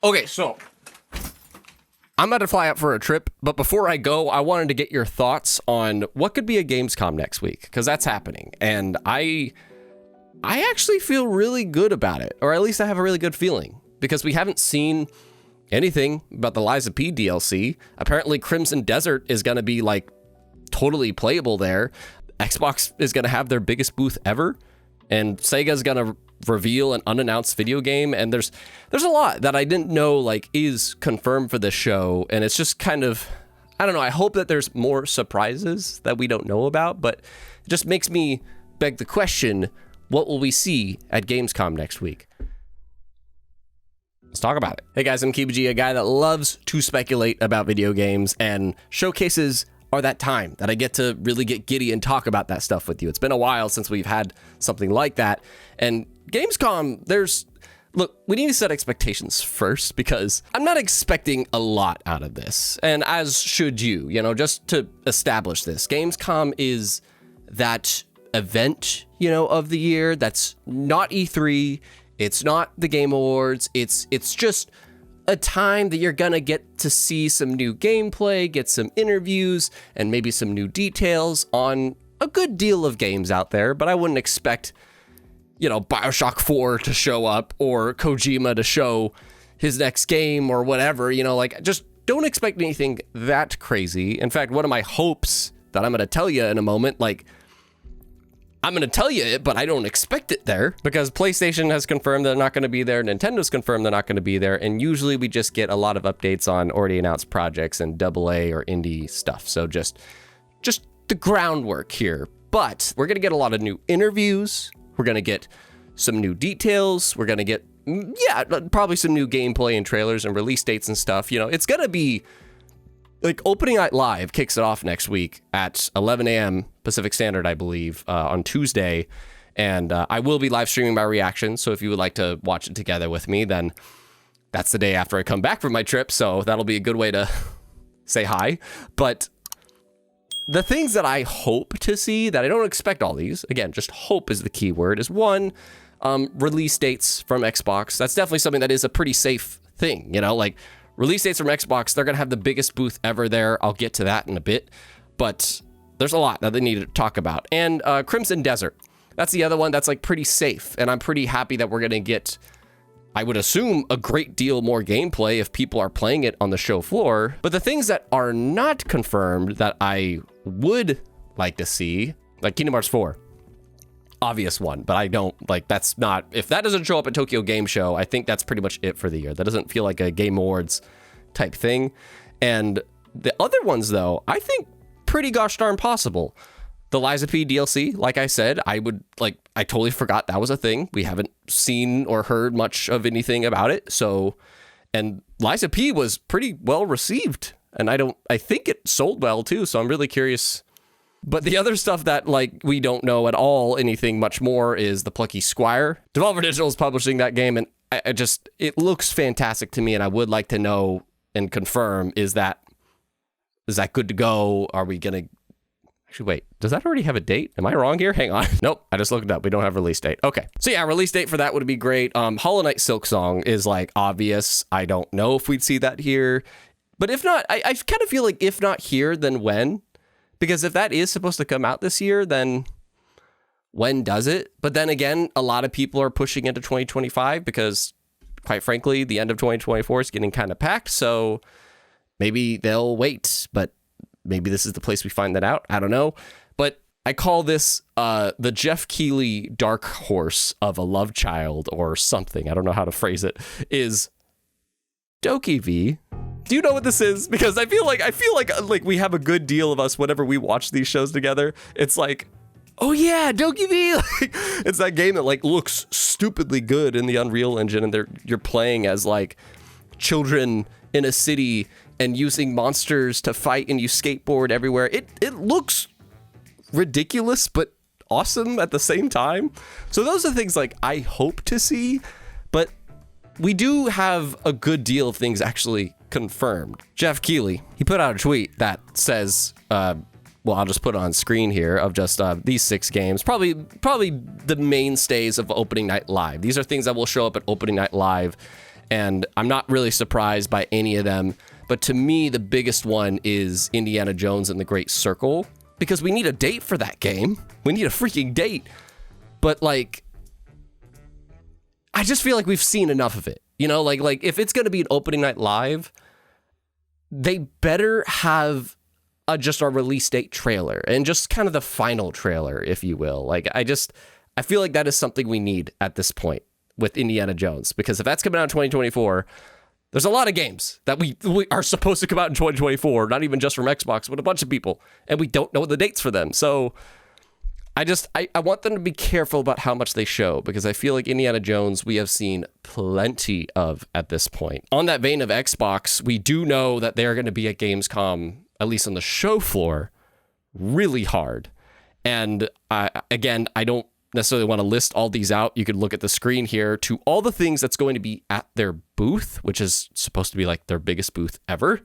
Okay, so I'm about to fly out for a trip, but before I go, I wanted to get your thoughts on what could be a Gamescom next week, because that's happening, and I actually feel really good about it, or at least I have a really good feeling, because we haven't seen anything about the Lies of P DLC. Apparently, Crimson Desert is going to be, like, totally playable there. Xbox is going to have their biggest booth ever, and Sega's going to reveal an unannounced video game, and there's a lot that I didn't know, like, is confirmed for this show, and it's just kind of, I don't know, I hope that there's more surprises that we don't know about, but it just makes me beg the question, what will we see at Gamescom next week? Let's talk about it. Hey guys, I'm KBG, a guy that loves to speculate about video games, and showcases are that time that I get to really get giddy and talk about that stuff with you. It's been a while since we've had something like that. And Gamescom, look, we need to set expectations first, because I'm not expecting a lot out of this. And as should you, just to establish this. Gamescom is that event, of the year that's not E3, it's not the Game Awards, it's just a time that you're gonna get to see some new gameplay, get some interviews, and maybe some new details on a good deal of games out there. But I wouldn't expect, BioShock 4 to show up, or Kojima to show his next game, or whatever, just don't expect anything that crazy. In fact, one of my hopes that I'm gonna tell you in a moment, I'm going to tell you it, but I don't expect it there, because PlayStation has confirmed they're not going to be there. Nintendo's confirmed they're not going to be there. And usually we just get a lot of updates on already announced projects and AA or indie stuff. So just the groundwork here. But we're going to get a lot of new interviews. We're going to get some new details. We're going to get, probably some new gameplay and trailers and release dates and stuff. It's going to be like Opening Night Live kicks it off next week at 11 a.m. Pacific Standard, I believe, on Tuesday. And I will be live streaming my reaction. So if you would like to watch it together with me, then that's the day after I come back from my trip. So that'll be a good way to say hi. But the things that I hope to see, that I don't expect all these, again, just hope is the key word, is one, release dates from Xbox. That's definitely something that is a pretty safe thing, release dates from Xbox, they're going to have the biggest booth ever there. I'll get to that in a bit, but there's a lot that they need to talk about. And Crimson Desert, that's the other one that's pretty safe. And I'm pretty happy that we're going to get, I would assume, a great deal more gameplay if people are playing it on the show floor. But the things that are not confirmed that I would like to see, like Kingdom Hearts 4. Obvious one, but I don't, that's not, if that doesn't show up at Tokyo Game Show, I think that's pretty much it for the year. That doesn't feel like a Game Awards type thing. And the other ones, though, I think pretty gosh darn possible. The Lies of P DLC, like I said, I totally forgot that was a thing. We haven't seen or heard much of anything about it. So, and Lies of P was pretty well received, and I think it sold well too. So I'm really curious. But the other stuff that, we don't know at all anything much more is the Plucky Squire. Devolver Digital is publishing that game, and it looks fantastic to me, and I would like to know and confirm, is that good to go? Are we going to... Actually, wait, does that already have a date? Am I wrong here? Hang on. Nope, I just looked it up. We don't have a release date. Okay. So yeah, release date for that would be great. Hollow Knight Silksong is, obvious. I don't know if we'd see that here. But if not, I kind of feel like if not here, then when? Because if that is supposed to come out this year, then when does it? But then again, a lot of people are pushing into 2025 because, quite frankly, the end of 2024 is getting kind of packed. So maybe they'll wait, but maybe this is the place we find that out. I don't know. But I call this the Geoff Keighley dark horse of a love child or something. I don't know how to phrase it. Is DokeV. Do you know what this is? Because I feel like we have a good deal of us whenever we watch these shows together. It's like, oh yeah, DokeV. It's that game that looks stupidly good in the Unreal Engine, and you're playing as children in a city and using monsters to fight, and you skateboard everywhere. It looks ridiculous but awesome at the same time. So those are things I hope to see, but we do have a good deal of things actually confirmed. Geoff Keighley, he put out a tweet that says, well, I'll just put it on screen here, of just these 6 games, probably the mainstays of Opening Night Live. These are things that will show up at Opening Night Live. and I'm not really surprised by any of them. But to me, the biggest one is Indiana Jones and the Great Circle, because we need a date for that game. We need a freaking date. But like, I just feel like we've seen enough of it. You know, like if it's going to be an opening night live, they better have just a release date trailer and just kind of the final trailer, if you will. Like, I feel like that is something we need at this point with Indiana Jones, because if that's coming out in 2024, there's a lot of games that we are supposed to come out in 2024, not even just from Xbox, but a bunch of people, and we don't know the dates for them. So I want them to be careful about how much they show, because I feel like Indiana Jones, we have seen plenty of at this point. On that vein of Xbox, we do know that they're going to be at Gamescom, at least on the show floor, really hard. And again, I don't necessarily want to list all these out. You can look at the screen here to all the things that's going to be at their booth, which is supposed to be like their biggest booth ever,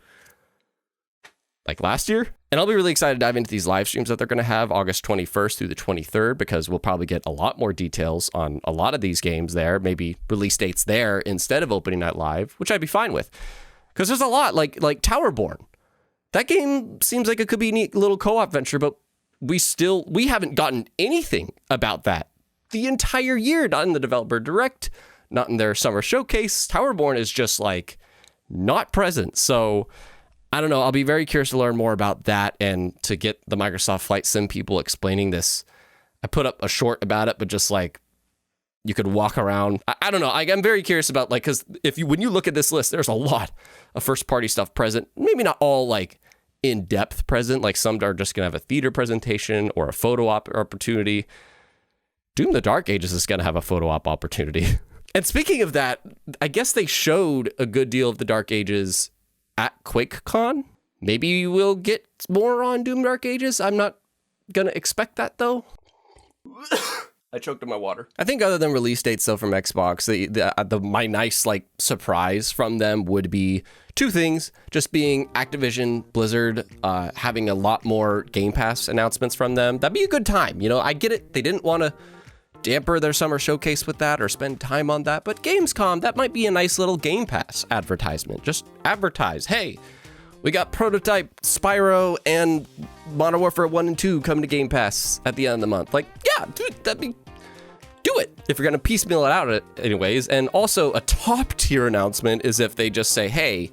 like last year. And I'll be really excited to dive into these live streams that they're going to have August 21st through the 23rd, because we'll probably get a lot more details on a lot of these games there, maybe release dates there instead of opening night live, which I'd be fine with, because there's a lot like Towerborn. That game seems like it could be a neat little co-op venture, but we haven't gotten anything about that the entire year, not in the developer direct, not in their summer showcase. Towerborn is just like not present. So I don't know. I'll be very curious to learn more about that and to get the Microsoft Flight Sim people explaining this. I put up a short about it, but just like you could walk around. I don't know. I'm very curious about, like, because when you look at this list, there's a lot of first party stuff present. Maybe not all like in-depth present, like some are just gonna have a theater presentation or a photo op opportunity. Doom the Dark Ages is gonna have a photo op opportunity. And speaking of that, I guess they showed a good deal of the Dark Ages at QuakeCon. Maybe we'll get more on Doom Dark Ages. I'm not gonna expect that though. I choked on my water. I think other than release dates though from Xbox, my nice like surprise from them would be two things: just being Activision Blizzard having a lot more Game Pass announcements from them. That'd be a good time. You know, I get it. They didn't want to damper their summer showcase with that or spend time on that, but Gamescom, that might be a nice little Game Pass advertisement. Just advertise, hey, we got Prototype, Spyro, and Modern Warfare 1 and 2 coming to Game Pass at the end of the month. Like, yeah, dude, do it if you're going to piecemeal it out anyways. And also a top tier announcement is if they just say, hey,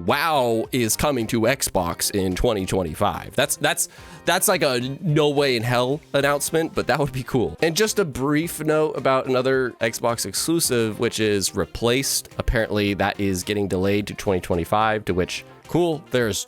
WoW is coming to Xbox in 2025. That's like a no way in hell announcement, but that would be cool. And just a brief note about another Xbox exclusive, which is Replaced. Apparently that is getting delayed to 2025, to which, cool, there's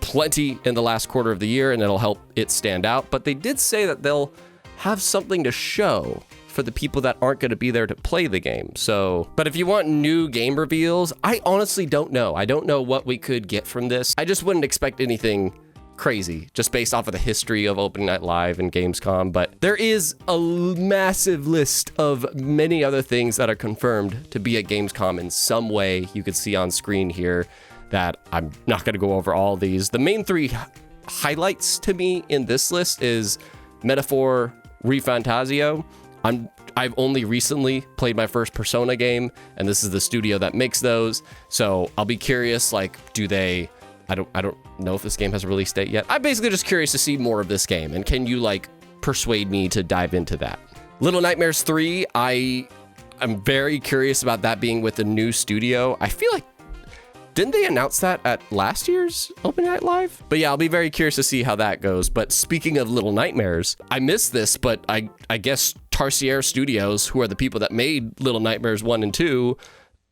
plenty in the last quarter of the year and it'll help it stand out. But they did say that they'll have something to show for the people that aren't going to be there to play the game. So, but if you want new game reveals, I honestly don't know. I don't know what we could get from this. I just wouldn't expect anything crazy just based off of the history of Opening Night Live and Gamescom. But there is a massive list of many other things that are confirmed to be at Gamescom in some way. You could see on screen here that I'm not going to go over all these. The main three highlights to me in this list is Metaphor ReFantazio. I've only recently played my first Persona game, and this is the studio that makes those. So I'll be curious, like, I don't know if this game has a release date yet. I'm basically just curious to see more of this game, and can you like persuade me to dive into that? Little Nightmares 3, I'm very curious about that being with a new studio. I feel like, didn't they announce that at last year's Open Night Live? But yeah, I'll be very curious to see how that goes. But speaking of Little Nightmares, I missed this, but I guess Tarsier Studios, who are the people that made Little Nightmares 1 and 2,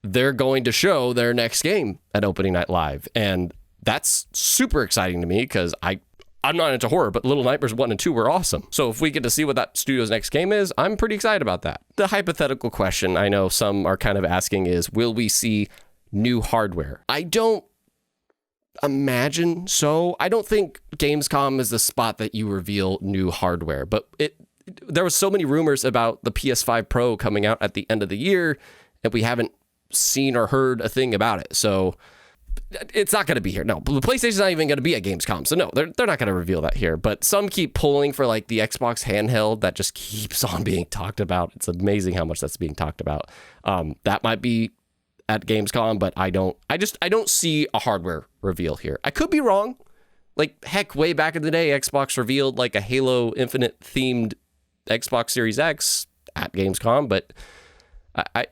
they're going to show their next game at Opening Night Live. And that's super exciting to me because I'm not into horror, but Little Nightmares 1 and 2 were awesome. So if we get to see what that studio's next game is, I'm pretty excited about that. The hypothetical question I know some are kind of asking is, will we see new hardware? I don't imagine so. I don't think Gamescom is the spot that you reveal new hardware, but there was so many rumors about the PS5 Pro coming out at the end of the year, and we haven't seen or heard a thing about it. So it's not going to be here. No, the PlayStation's not even going to be at Gamescom. So no, they're not going to reveal that here. But some keep pulling for like the Xbox handheld that just keeps on being talked about. It's amazing how much that's being talked about. That might be at Gamescom, but I don't see a hardware reveal here. I could be wrong. Like, heck, way back in the day, Xbox revealed like a Halo Infinite themed Xbox Series X at Gamescom, but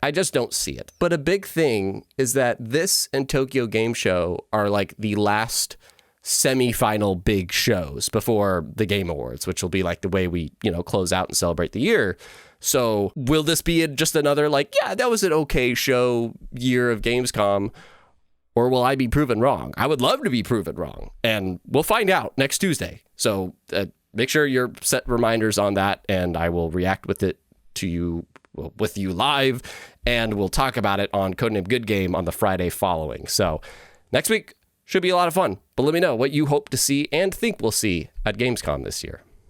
I just don't see it. But a big thing is that this and Tokyo Game Show are like the last semi-final big shows before the Game Awards, which will be like the way we, close out and celebrate the year. So will this be just another like, yeah, that was an okay show year of Gamescom, or will I be proven wrong? I would love to be proven wrong, and we'll find out next Tuesday. So make sure you're set reminders on that, and I will react with you live, and we'll talk about it on Codename Good Game on the Friday following. So next week should be a lot of fun, but let me know what you hope to see and think we'll see at Gamescom this year.